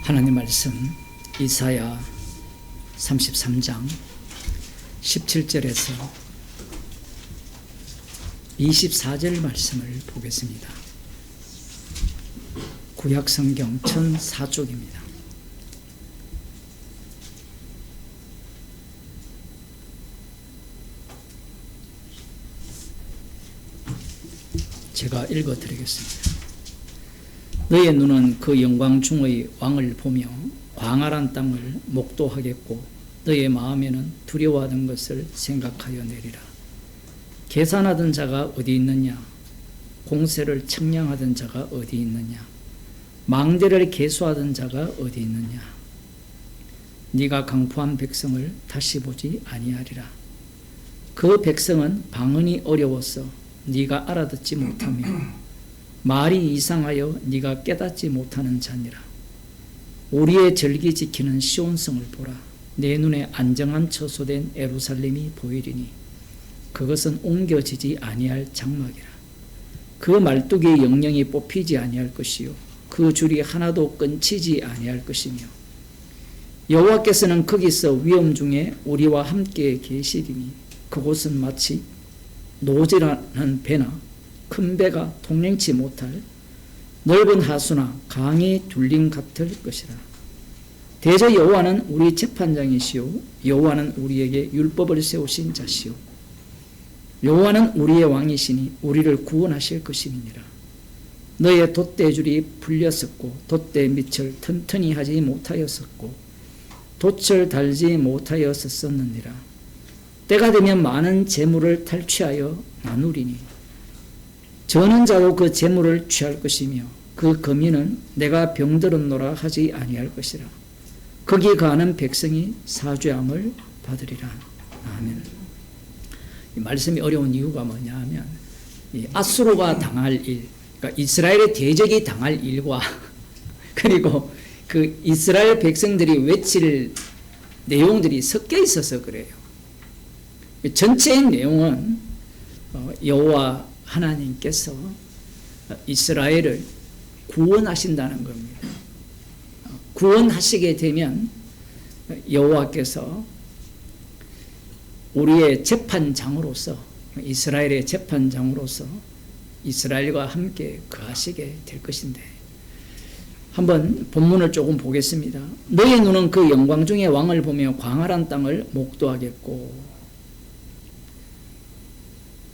하나님 말씀 이사야 33장 17절에서 24절 말씀을 보겠습니다. 구약성경 1004쪽입니다. 제가 읽어드리겠습니다. 너의 눈은 그 영광 중의 왕을 보며 광활한 땅을 목도하겠고 너의 마음에는 두려워하던 것을 생각하여 내리라. 계산하던 자가 어디 있느냐? 공세를 측량하던 자가 어디 있느냐? 망대를 계수하던 자가 어디 있느냐? 네가 강포한 백성을 다시 보지 아니하리라. 그 백성은 방언이 어려워서 네가 알아듣지 못하며 말이 이상하여 네가 깨닫지 못하는 자니라. 우리의 절기 지키는 시온성을 보라. 내 눈에 안정한 처소된 예루살렘이 보이리니 그것은 옮겨지지 아니할 장막이라. 그 말뚝의 영영이 뽑히지 아니할 것이요 그 줄이 하나도 끊치지 아니할 것이며 여호와께서는 거기서 위험 중에 우리와 함께 계시리니 그곳은 마치 노지라는 배나 큰 배가 통행치 못할 넓은 하수나 강이 둘림 같을 것이라. 대저 여호와는 우리 재판장이시오 여호와는 우리에게 율법을 세우신 자시오 여호와는 우리의 왕이시니 우리를 구원하실 것임이니라. 너의 돛대줄이 풀렸었고 돛대 밑을 튼튼히 하지 못하였었고 돛을 달지 못하였었느니라. 때가 되면 많은 재물을 탈취하여 나누리니 저는 자도 그 재물을 취할 것이며 그 거민은 내가 병들었노라 하지 아니할 것이라. 거기 가는 백성이 사죄함을 받으리라. 아멘. 이 말씀이 어려운 이유가 뭐냐 하면 이 아수르가 당할 일, 그러니까 이스라엘의 대적이 당할 일과 그리고 그 이스라엘 백성들이 외칠 내용들이 섞여 있어서 그래요. 전체의 내용은 여호와 하나님께서 이스라엘을 구원하신다는 겁니다. 구원하시게 되면 여호와께서 우리의 재판장으로서 이스라엘의 재판장으로서 이스라엘과 함께 거하시게 될 것인데 한번 본문을 조금 보겠습니다. 너의 눈은 그 영광 중에 왕을 보며 광활한 땅을 목도하겠고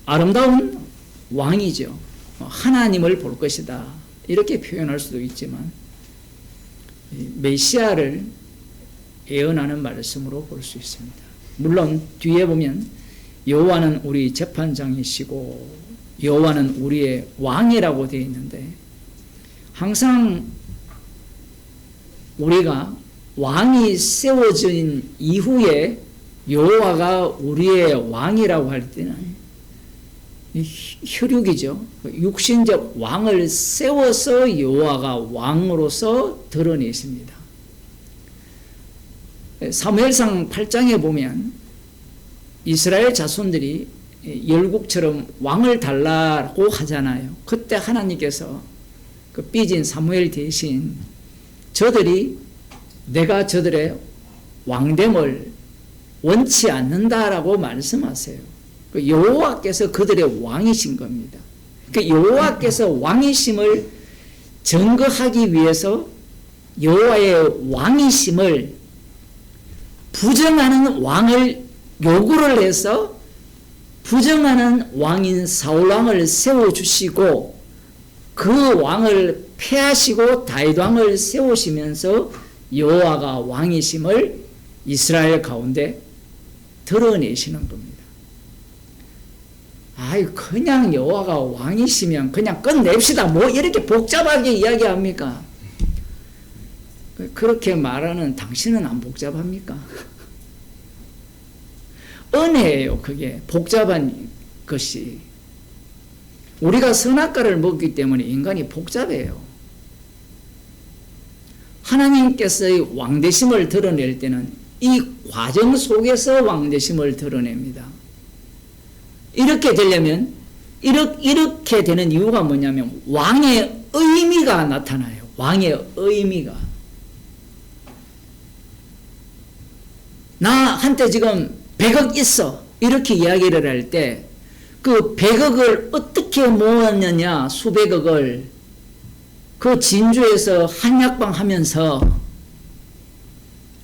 아름다운 왕이죠. 하나님을 볼 것이다. 이렇게 표현할 수도 있지만 메시아를 예언하는 말씀으로 볼 수 있습니다. 물론 뒤에 보면 여호와는 우리 재판장이시고 여호와는 우리의 왕이라고 되어 있는데 항상 우리가 왕이 세워진 이후에 여호와가 우리의 왕이라고 할 때는 혈육이죠. 육신적 왕을 세워서 여호와가 왕으로서 드러내십니다. 사무엘상 8장에 보면 이스라엘 자손들이 열국처럼 왕을 달라고 하잖아요. 그때 하나님께서 그 삐진 사무엘 대신 저들이 내가 저들의 왕됨을 원치 않는다라고 말씀하세요. 여호와께서 그들의 왕이신 겁니다. 여호와께서 왕이심을 증거하기 위해서 여호와의 왕이심을 부정하는 왕을 요구를 해서 부정하는 왕인 사울왕을 세워주시고 그 왕을 패하시고 다윗 왕을 세우시면서 여호와가 왕이심을 이스라엘 가운데 드러내시는 겁니다. 아이 그냥 여호와가 왕이시면 그냥 끝냅시다. 뭐 이렇게 복잡하게 이야기합니까? 그렇게 말하는 당신은 안 복잡합니까? 은혜예요. 그게 복잡한 것이. 우리가 선악과를 먹기 때문에 인간이 복잡해요. 하나님께서의 왕되심을 드러낼 때는 이 과정 속에서 왕되심을 드러냅니다. 이렇게 되려면 이렇게 되는 이유가 뭐냐면 왕의 의미가 나타나요. 왕의 의미가. 나 한테 지금 100억 있어. 이렇게 이야기를 할 때 그 100억을 어떻게 모았느냐, 수백억을 그 진주에서 한약방 하면서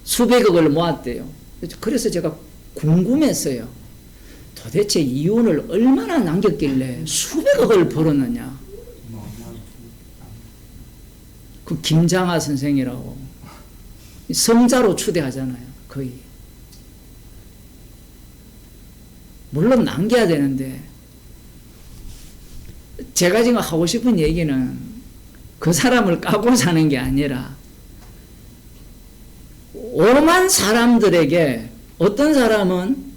수백억을 모았대요. 그래서 제가 궁금했어요. 도대체 이윤을 얼마나 남겼길래 수백억을 벌었느냐. 그 김장하 선생이라고 성자로 추대하잖아요. 거의. 물론 남겨야 되는데 제가 지금 하고 싶은 얘기는 그 사람을 까고 사는 게 아니라 오만 사람들에게 어떤 사람은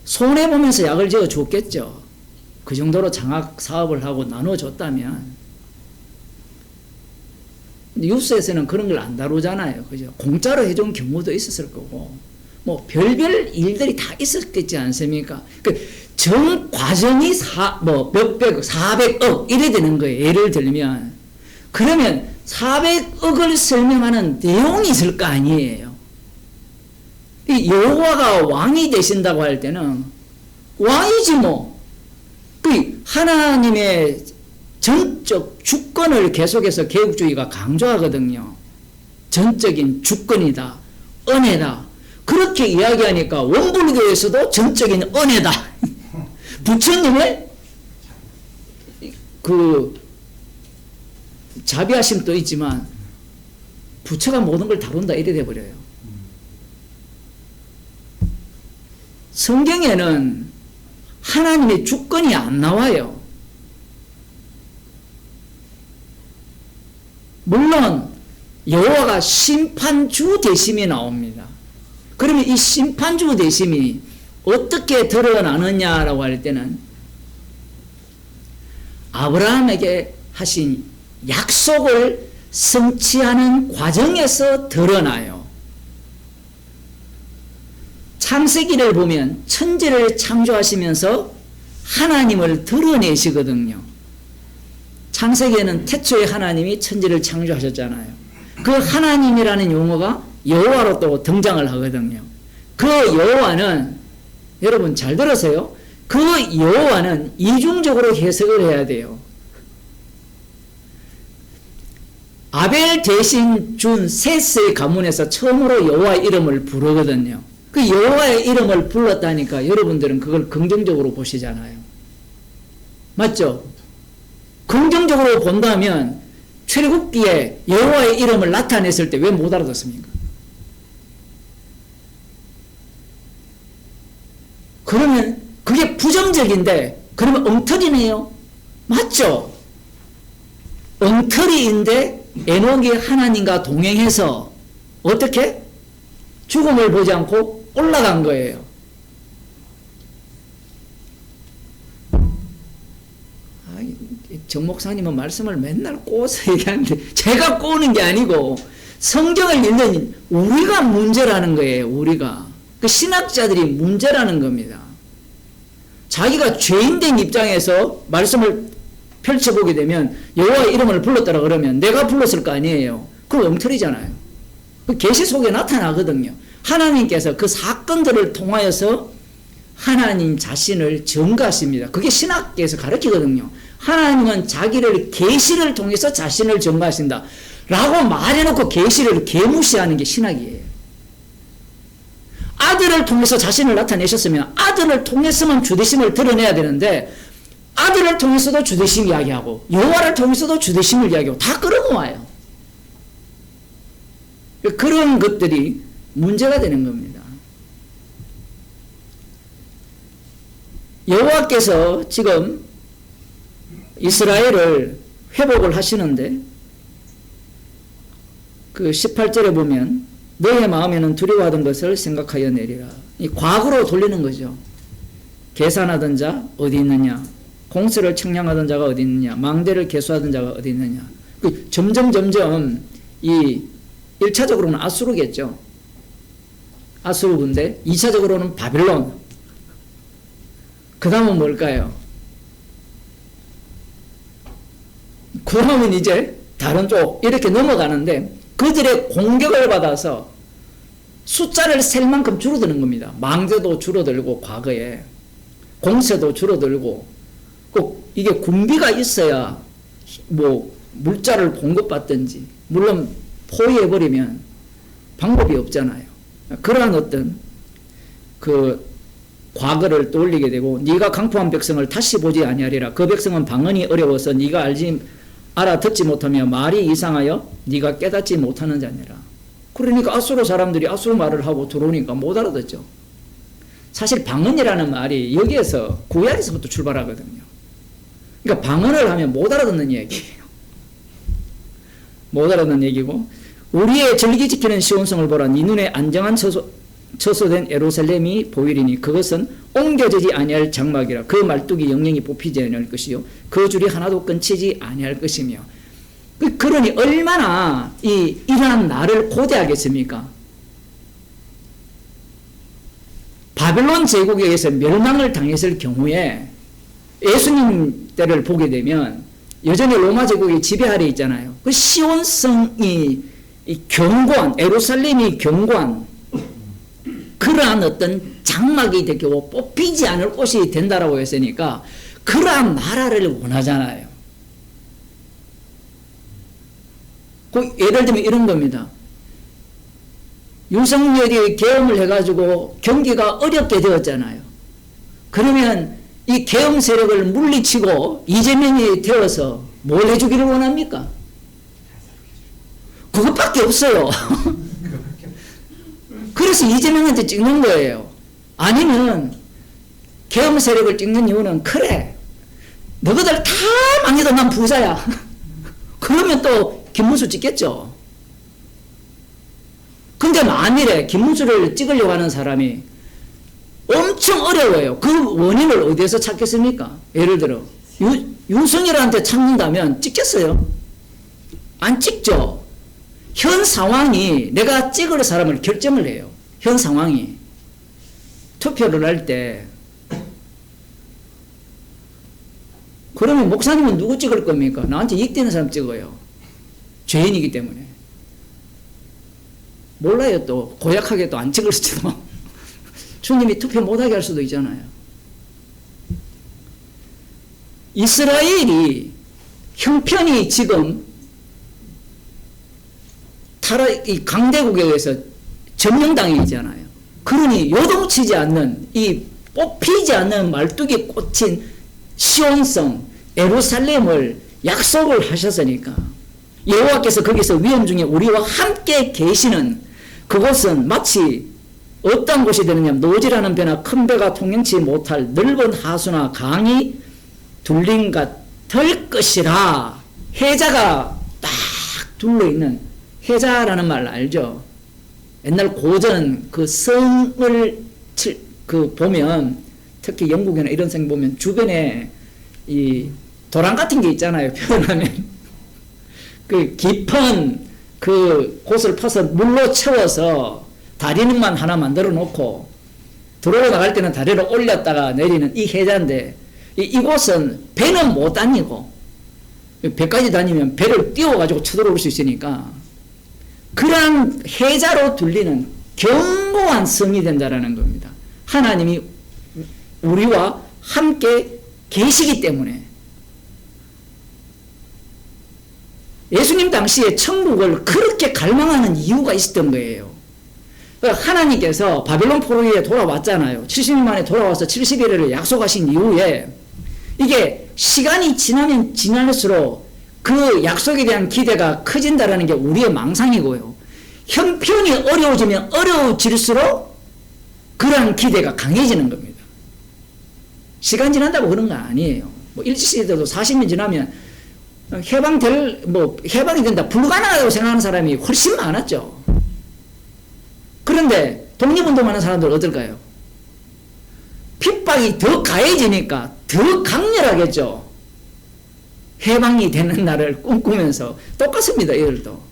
손해보면서 약을 지어 줬겠죠. 그 정도로 장학 사업을 하고 나눠줬다면. 뉴스에서는 그런 걸 안 다루잖아요. 그죠? 공짜로 해준 경우도 있었을 거고, 뭐, 별별 일들이 다 있었겠지 않습니까? 전 과정이 몇백억, 400억, 이래 되는 거예요. 예를 들면. 그러면 400억을 설명하는 내용이 있을 거 아니에요. 이 여호와가 왕이 되신다고 할 때는 왕이지 뭐. 하나님의 전적 주권을 계속해서 개혁주의가 강조하거든요. 전적인 주권이다. 은혜다. 그렇게 이야기하니까 원불교에서도 전적인 은혜다. 부처님의 그 자비하심도 있지만 부처가 모든 걸 다룬다 이래 돼버려요. 성경에는 하나님의 주권이 안 나와요. 물론 여호와가 심판주 대심이 나옵니다. 그러면 이 심판주 대심이 어떻게 드러나느냐라고 할 때는 아브라함에게 하신 약속을 성취하는 과정에서 드러나요. 창세기를 보면 천지를 창조하시면서 하나님을 드러내시거든요. 창세기에는 태초에 하나님이 천지를 창조하셨잖아요. 그 하나님이라는 용어가 여호와로 또 등장을 하거든요. 그 여호와는 여러분 잘 들으세요. 그 여호와는 이중적으로 해석을 해야 돼요. 아벨 대신 준 셋의 가문에서 처음으로 여호와의 이름을 부르거든요. 그 여호와의 이름을 불렀다니까 여러분들은 그걸 긍정적으로 보시잖아요. 맞죠? 긍정적으로 본다면 출애굽기에 여호와의 이름을 나타냈을 때 왜 못 알아듣습니까? 그러면 그게 부정적인데 그러면 엉터리네요. 맞죠? 엉터리인데 에녹이 하나님과 동행해서 어떻게? 죽음을 보지 않고 올라간 거예요. 정 목사님은 말씀을 맨날 꼬아서 얘기하는데 제가 꼬는 게 아니고 성경을 읽는 우리가 문제라는 거예요. 우리가. 그 신학자들이 문제라는 겁니다. 자기가 죄인된 입장에서 말씀을 펼쳐보게 되면 여호와의 이름을 불렀더라 그러면 내가 불렀을 거 아니에요. 그거 엉터리잖아요. 그 계시 속에 나타나거든요. 하나님께서 그 사건들을 통하여서 하나님 자신을 증거하십니다. 그게 신학계에서 가르치거든요. 하나님은 자기를 계시를 통해서 자신을 증거하신다 라고 말해놓고 계시를 개무시하는 게 신학이에요. 아들을 통해서 자신을 나타내셨으면 아들을 통해서만 주되심을 드러내야 되는데 아들을 통해서도 주되심 이야기하고 여호와를 통해서도 주되심을 이야기하고 다 끌어고 와요. 그런 것들이 문제가 되는 겁니다. 여호와께서 지금 이스라엘을 회복을 하시는데 그 18절에 보면 너의 마음에는 두려워하던 것을 생각하여 내리라. 이 과거로 돌리는 거죠. 계산하던 자 어디 있느냐, 공수를 측량하던 자가 어디 있느냐, 망대를 계수하던 자가 어디 있느냐. 점점 이 1차적으로는 아수르겠죠. 아수르 군대, 2차적으로는 바빌론. 그 다음은 뭘까요? 그 다음은 이제 다른 쪽 이렇게 넘어가는데 그들의 공격을 받아서 숫자를 셀 만큼 줄어드는 겁니다. 망대도 줄어들고 과거에 공세도 줄어들고 꼭 이게 군비가 있어야 뭐 물자를 공급받든지 물론 포위해버리면 방법이 없잖아요. 그러한 어떤 그 과거를 떠올리게 되고 네가 강포한 백성을 다시 보지 아니하리라. 그 백성은 방언이 어려워서 네가 알아듣지 못하며 말이 이상하여 네가 깨닫지 못하는 자니라. 그러니까 아수르 사람들이 아수르 말을 하고 들어오니까 못 알아듣죠. 사실 방언이라는 말이 여기에서 구약에서부터 출발하거든요. 그러니까 방언을 하면 못 알아듣는 얘기예요. 못 알아듣는 얘기고 우리의 절기 지키는 시온성을 보라. 네 눈에 안정한 처소된 예루살렘이 보이리니 그것은 옮겨지지 아니할 장막이라. 그 말뚝이 영영이 뽑히지 아니할 것이요 그 줄이 하나도 끊치지 아니할 것이며. 그러니 얼마나 이러한 나를 고대하겠습니까? 바벨론 제국에 의해서 멸망을 당했을 경우에 예수님 때를 보게 되면 여전히 로마 제국이 지배하려 있잖아요. 그 시온성이 견고한, 예루살렘이 견고한 그러한 어떤 장막이 되고 뽑히지 않을 곳이 된다라고 했으니까 그러한 나라를 원하잖아요. 예를 들면 이런 겁니다. 윤석열이 계엄을 해가지고 경기가 어렵게 되었잖아요. 그러면 이 계엄 세력을 물리치고 이재명이 되어서 뭘 해주기를 원합니까? 그것밖에 없어요. 그래서 이재명한테 찍는 거예요. 아니면 계엄 세력을 찍는 이유는 그래 너희들 다 망해도 난 부자야. 그러면 또 김문수 찍겠죠. 근데 만일에 김문수를 찍으려고 하는 사람이 엄청 어려워요. 그 원인을 어디에서 찾겠습니까? 예를 들어 윤석열한테 찾는다면 찍겠어요? 안 찍죠. 현 상황이 내가 찍을 사람을 결정을 해요. 현 상황이 투표를 할 때 그러면 목사님은 누구 찍을 겁니까? 나한테 이익되는 사람 찍어요. 죄인이기 때문에. 몰라요. 또 고약하게 또 안 찍을지도. 주님이 투표 못하게 할 수도 있잖아요. 이스라엘이 형편이 지금 이 강대국에 의해서 점령당해 있잖아요. 그러니 요동치지 않는 이 뽑히지 않는 말뚝이 꽂힌 시온성 예루살렘을 약속을 하셨으니까 여호와께서 거기서 위험 중에 우리와 함께 계시는 그곳은 마치 어떤 곳이 되느냐 노지라는 배나 큰 배가 통행치 못할 넓은 하수나 강이 둘린 같을 것이라. 해자가 딱 둘러있는 해자라는 말 알죠? 옛날 고전 그 성을 보면 특히 영국이나 이런 성 보면 주변에 이 도랑 같은 게 있잖아요. 표현하면 그 깊은 그 곳을 파서 물로 채워서 다리는만 하나 만들어 놓고 들어오고 나갈 때는 다리를 올렸다가 내리는 이 해자인데 이곳은 배는 못 다니고 배까지 다니면 배를 띄워가지고 쳐들어올 수 있으니까 그러한 해자로 둘리는 견고한 성이 된다라는 겁니다. 하나님이 우리와 함께 계시기 때문에. 예수님 당시에 천국을 그렇게 갈망하는 이유가 있었던 거예요. 하나님께서 바벨론 포로기에 돌아왔잖아요. 70년 만에 돌아와서 70일을 약속하신 이후에 이게 시간이 지나면 지날수록 그 약속에 대한 기대가 커진다는 게 우리의 망상이고요. 형편이 어려워지면 어려워질수록 그런 기대가 강해지는 겁니다. 시간 지난다고 그런 거 아니에요. 뭐 일제시대도 40년 지나면 해방이 된다, 불가능하다고 생각하는 사람이 훨씬 많았죠. 그런데 독립운동하는 사람들 어떨까요? 핍박이 더 가해지니까 더 강렬하겠죠. 해방이 되는 날을 꿈꾸면서 똑같습니다. 이들도.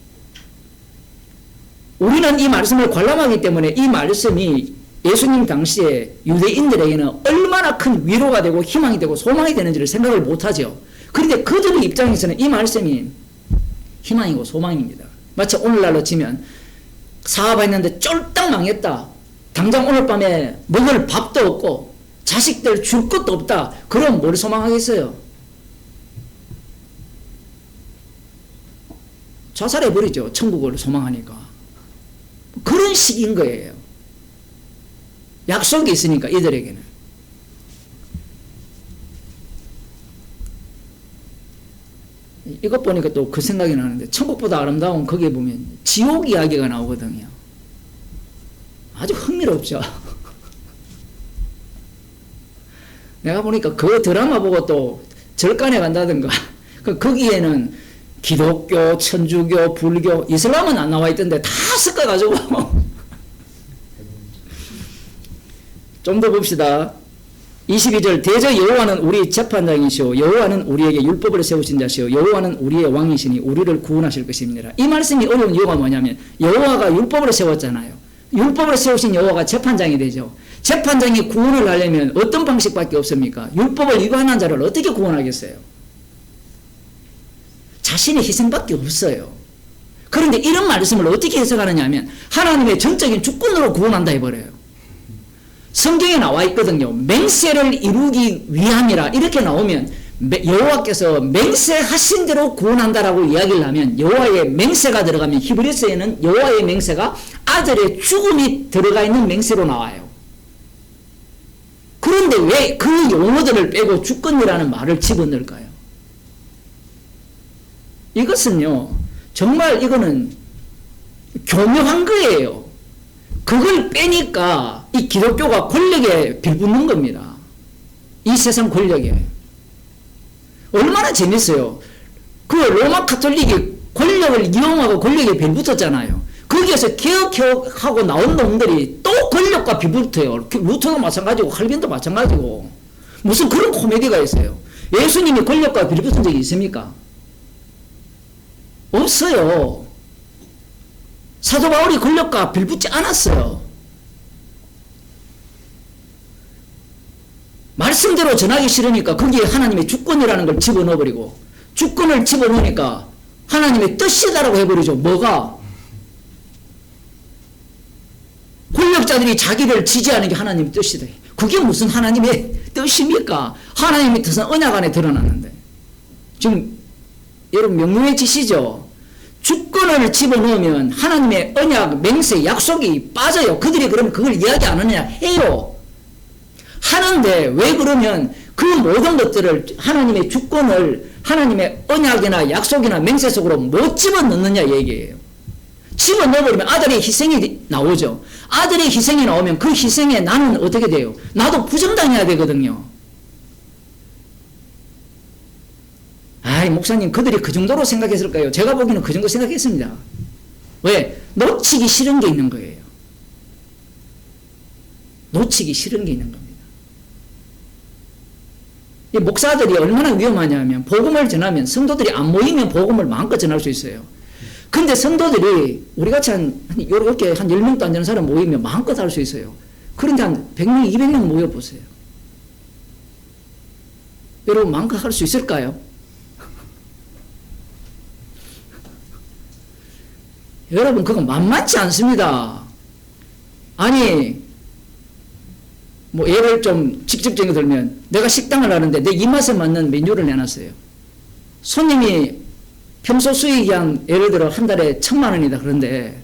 우리는 이 말씀을 관람하기 때문에 이 말씀이 예수님 당시에 유대인들에게는 얼마나 큰 위로가 되고 희망이 되고 소망이 되는지를 생각을 못하죠. 그런데 그들의 입장에서는 이 말씀이 희망이고 소망입니다. 마치 오늘날로 치면 사업했는데 쫄딱 망했다. 당장 오늘 밤에 먹을 밥도 없고 자식들 줄 것도 없다. 그럼 뭘 소망하겠어요? 자살해버리죠. 천국을 소망하니까. 그런 식인 거예요. 약속이 있으니까 이들에게는. 이것 보니까 또 그 생각이 나는데, 천국보다 아름다운 거기에 보면 지옥 이야기가 나오거든요. 아주 흥미롭죠. 내가 보니까 그 드라마 보고 또 절간에 간다든가, 거기에는 기독교, 천주교, 불교, 이슬람은 안 나와 있던데 다 섞어가지고. 좀 더 봅시다. 22절, 대저 여호와는 우리 재판장이시오. 여호와는 우리에게 율법을 세우신 자시오. 여호와는 우리의 왕이시니 우리를 구원하실 것입니다. 이 말씀이 어려운 이유가 뭐냐면, 여호와가 율법을 세웠잖아요. 율법을 세우신 여호와가 재판장이 되죠. 재판장이 구원을 하려면 어떤 방식밖에 없습니까? 율법을 위반한 자를 어떻게 구원하겠어요? 자신의 희생밖에 없어요. 그런데 이런 말씀을 어떻게 해석하느냐 하면, 하나님의 전적인 주권으로 구원한다 해버려요. 성경에 나와 있거든요. 맹세를 이루기 위함이라 이렇게 나오면, 여호와께서 맹세하신 대로 구원한다라고 이야기를 하면, 여호와의 맹세가 들어가면 히브리서에는 여호와의 맹세가 아들의 죽음이 들어가 있는 맹세로 나와요. 그런데 왜 그 용어들을 빼고 주권이라는 말을 집어넣을까요? 이것은요, 정말 이거는 교묘한 거예요. 그걸 빼니까 이 기독교가 권력에 빌붙는 겁니다. 이 세상 권력에. 얼마나 재밌어요. 그 로마 카톨릭이 권력을 이용하고 권력에 빌붙었잖아요. 거기에서 개혁하고 나온 놈들이 또 권력과 빌붙어요. 루터도 마찬가지고 칼빈도 마찬가지고. 무슨 그런 코미디가 있어요. 예수님이 권력과 빌붙은 적이 있습니까? 없어요. 사도 바울이 권력과 빌붙지 않았어요. 말씀대로 전하기 싫으니까 거기에 하나님의 주권이라는 걸 집어넣어버리고, 주권을 집어넣으니까 하나님의 뜻이다라고 해버리죠. 뭐가? 권력자들이 자기를 지지하는 게 하나님의 뜻이다. 그게 무슨 하나님의 뜻입니까? 하나님의 뜻은 언약 안에 드러났는데. 지금 여러분 명료해지시죠? 주권을 집어넣으면 하나님의 언약, 맹세, 약속이 빠져요. 그들이 그러면 그걸 이야기 안 하느냐? 해요. 하는데 왜 그러면 그 모든 것들을, 하나님의 주권을 하나님의 언약이나 약속이나 맹세 속으로 못 집어넣느냐 얘기예요. 집어넣어버리면 아들의 희생이 나오죠. 아들의 희생이 나오면 그 희생에 나는 어떻게 돼요? 나도 부정당해야 되거든요. 아이, 목사님, 그들이 그 정도로 생각했을까요? 제가 보기에는 그 정도 생각했습니다. 왜? 놓치기 싫은 게 있는 거예요. 놓치기 싫은 게 있는 겁니다. 이 목사들이 얼마나 위험하냐면, 복음을 전하면 성도들이 안 모이면 복음을 마음껏 전할 수 있어요. 근데 성도들이 우리같이 이렇게 한 10명도 안 되는 사람 모이면 마음껏 할 수 있어요. 그런데 한 100명, 200명 모여보세요. 여러분 마음껏 할 수 있을까요? 여러분 그거 만만치 않습니다. 아니 뭐 예를 좀 직접적인 거 들면, 내가 식당을 하는데 내 입맛에 맞는 메뉴를 내놨어요. 손님이 평소 수익이 한 예를 들어 한 달에 1,000만 원이다 그런데,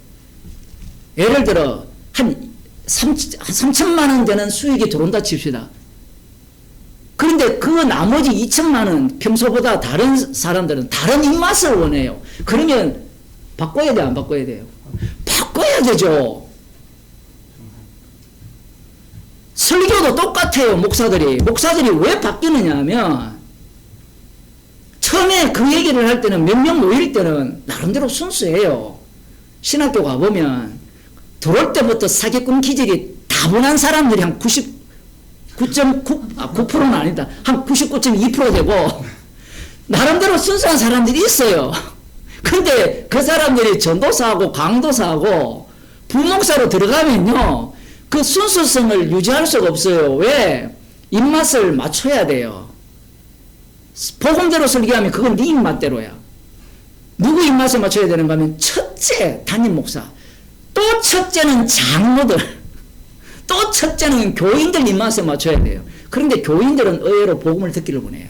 예를 들어 한 3천만 원 되는 수익이 들어온다 칩시다. 그런데 그 나머지 2천만 원, 평소보다 다른 사람들은 다른 입맛을 원해요. 그러면 바꿔야 돼요, 안 바꿔야 돼요? 바꿔야 되죠. 설교도 똑같아요. 목사들이 왜 바뀌느냐 하면, 처음에 그 얘기를 할 때는 몇 명 모일 때는 나름대로 순수해요. 신학교 가보면 들어올 때부터 사기꾼 기질이 다분한 사람들이 한 9.9%는 아니다. 한 99.2% 되고, 나름대로 순수한 사람들이 있어요. 근데 그 사람들이 전도사하고 강도사하고 부목사로 들어가면요, 그 순수성을 유지할 수가 없어요. 왜? 입맛을 맞춰야 돼요. 복음대로 설교하면 그건 네 입맛대로야. 누구 입맛에 맞춰야 되는가 하면, 첫째 담임 목사, 또 첫째는 장로들, 또 첫째는 교인들 입맛에 맞춰야 돼요. 그런데 교인들은 의외로 복음을 듣기를 원해요.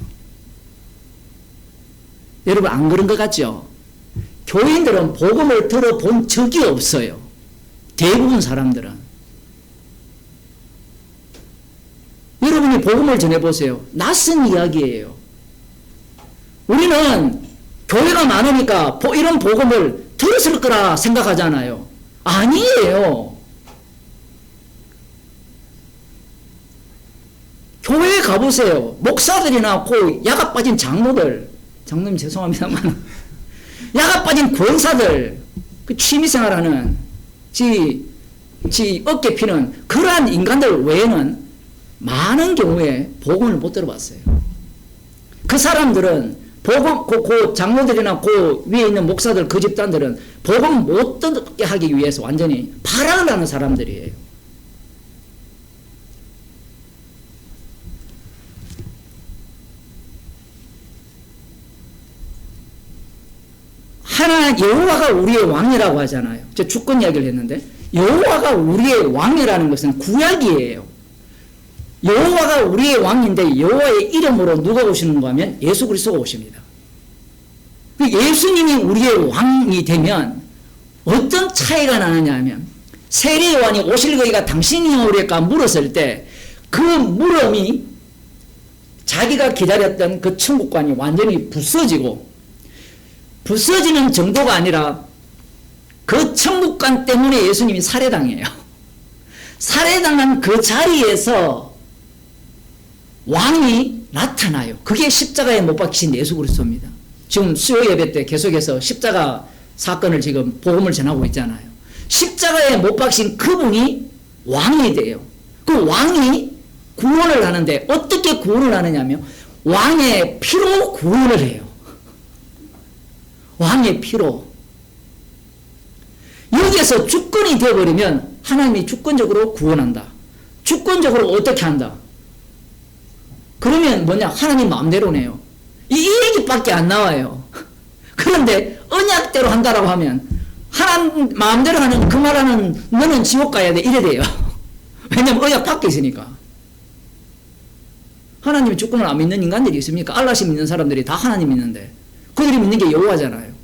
여러분 안 그런 것 같죠? 교인들은 복음을 들어본 적이 없어요. 대부분 사람들은. 여러분이 복음을 전해보세요. 낯선 이야기예요. 우리는 교회가 많으니까 이런 복음을 들었을 거라 생각하잖아요. 아니에요. 교회에 가보세요. 목사들이나 야가 빠진 장로들, 장로님 죄송합니다만 야가 빠진 권사들, 그 취미생활하는 지 어깨 피는 그러한 인간들 외에는 많은 경우에 복음을 못 들어봤어요. 그 사람들은 복음, 그 장로들이나 그 위에 있는 목사들, 그 집단들은 복음 못 듣게 하기 위해서 완전히 발악을 하는 사람들이에요. 여호와가 우리의 왕이라고 하잖아요. 제가 주권 이야기를 했는데 여호와가 우리의 왕이라는 것은 구약이에요. 여호와가 우리의 왕인데 여호와의 이름으로 누가 오시는가 하면 예수 그리스도가 오십니다. 예수님이 우리의 왕이 되면 어떤 차이가 나느냐 하면 세례 요한이 오실 거이가 당신이 오리까 물었을 때 그 물음이 자기가 기다렸던 그 천국관이 완전히 부서지고, 부서지는 정도가 아니라 그 천국관 때문에 예수님이 살해당해요. 살해당한 그 자리에서 왕이 나타나요. 그게 십자가에 못 박히신 예수 그리스도입니다. 지금 수요 예배 때 계속해서 십자가 사건을 지금 복음을 전하고 있잖아요. 십자가에 못 박힌 그분이 왕이 돼요. 그 왕이 구원을 하는데 어떻게 구원을 하느냐면 왕의 피로 구원을 해요. 왕의 피로. 여기에서 주권이 되어버리면 하나님이 주권적으로 구원한다. 주권적으로 어떻게 한다. 그러면 뭐냐? 하나님 마음대로네요. 이 얘기밖에 안 나와요. 그런데 언약대로 한다라고 하면 하나님 마음대로 하는 그 말하는 너는 지옥 가야 돼 이래 돼요. 왜냐면 언약 밖에 있으니까. 하나님의 주권을 안 믿는 인간들이 있습니까? 알라시 믿는 사람들이 다 하나님 믿는데 그들이 믿는 게 여호와잖아요.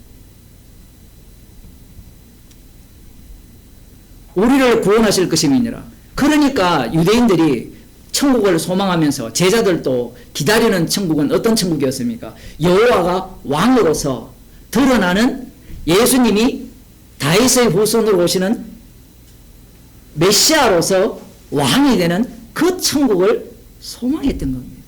우리를 구원하실 것임이니라. 그러니까 유대인들이 천국을 소망하면서 제자들도 기다리는 천국은 어떤 천국이었습니까? 여호와가 왕으로서 드러나는 예수님이 다윗의 후손으로 오시는 메시아로서 왕이 되는 그 천국을 소망했던 겁니다.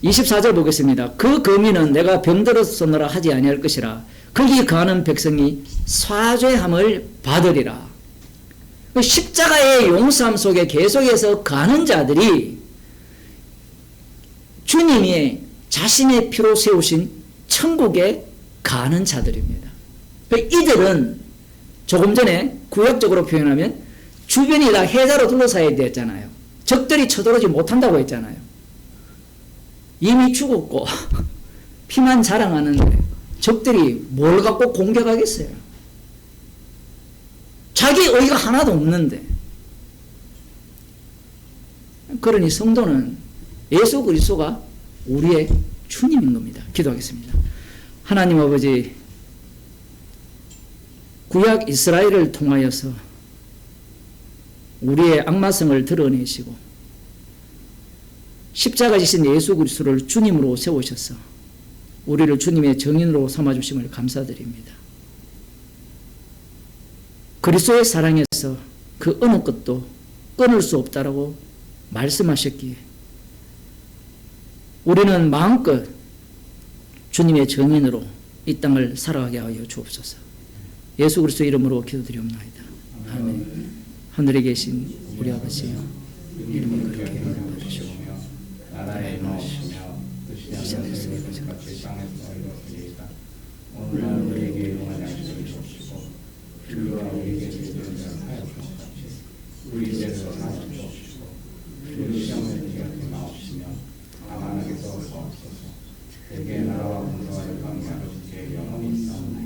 24절 보겠습니다. 그 거민은 내가 병들었으므로 하지 아니할 것이라 거기 거하는 백성이 사죄함을 받으리라. 십자가의 용서함 속에 계속해서 가는 자들이 주님이 자신의 피로 세우신 천국에 가는 자들입니다. 이들은 조금 전에 구약적으로 표현하면 주변이 다 해자로 둘러싸여 됐잖아요. 적들이 쳐들어오지 못한다고 했잖아요. 이미 죽었고 피만 자랑하는데 적들이 뭘 갖고 공격하겠어요? 자기 의의가 하나도 없는데. 그러니 성도는 예수 그리스도가 우리의 주님인 겁니다. 기도하겠습니다. 하나님 아버지, 구약 이스라엘을 통하여서 우리의 악마성을 드러내시고 십자가 지신 예수 그리스도를 주님으로 세우셔서 우리를 주님의 정인으로 삼아주심을 감사드립니다. 그리스도의 사랑에서 그 어느 것도 끊을 수 없다라고 말씀하셨기에 우리는 마음껏 주님의 정인으로 이 땅을 살아가게 하여 주옵소서. 예수 그리스도 이름으로 기도드리옵나이다. 아멘. 하늘에 계신 우리 아버지여, 이름이 그렇게 받으시오며 나라의 나시며 뜻이 하늘에서 같이 땅에서 이루어지이다. 오늘날 우리에게 용한 양식을 주옵시고 우리가 우리에게 죄를 사하여 주옵소서. 우리 죄를 사하여 주옵시고 우리 시험에 들게 마옵시며 다만 하게서 없소서. 대개 나라와 권세와 영광이 아버지께 영원히 있사옵나이다.